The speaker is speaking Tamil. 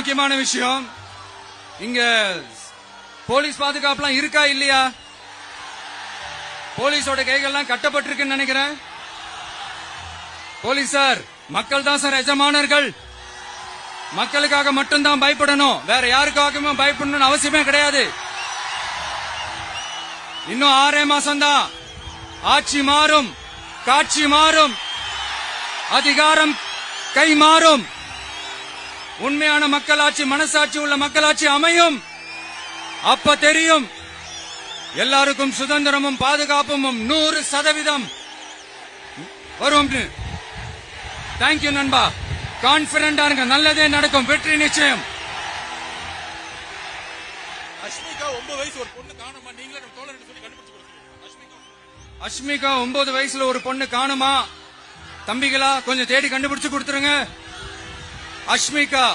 முக்கியமான விஷயம், இங்க போலீஸ் பாதுகாப்புலாம் இருக்கா இல்லையா? போலீஸோட கைகள்லாம் கட்டப்பட்டிருக்குன்னு நினைக்கிறேன். போலீசார் மக்கள் தான் சார் எஜமானர்கள். மக்களுக்காக மட்டும்தான் பயப்படணும், வேற யாருக்காகவும் பயப்படணும்னு அவசியமே கிடையாது. இன்னும் 6 மாசம் தான். ஆட்சி மாறும், காட்சி மாறும், அதிகாரம் கை மாறும். உண்மையான மக்களாட்சி, மனசாட்சி உள்ள மக்களாட்சி அமையும். அப்ப தெரியும் எல்லாருக்கும் சுதந்திரமும் பாதுகாப்பும் 100% வரும். தேங்க்யூ நண்பா. கான்பிடண்டா இருங்க, நல்லதே நடக்கும், வெற்றி நிச்சயம். அஷ்மிகா 9 வயசு ஒரு பொண்ணு காணுமா, நீங்களே நம்ம தோழர் சொல்லி கண்டுபிடிச்சு கொடுத்துருங்க. அஷ்மிகா 9 வயசுல ஒரு பொண்ணு காணுமா? தம்பிகளா கொஞ்சம் தேடி கண்டுபிடிச்சு கொடுத்துருங்க. அஷ்மிகா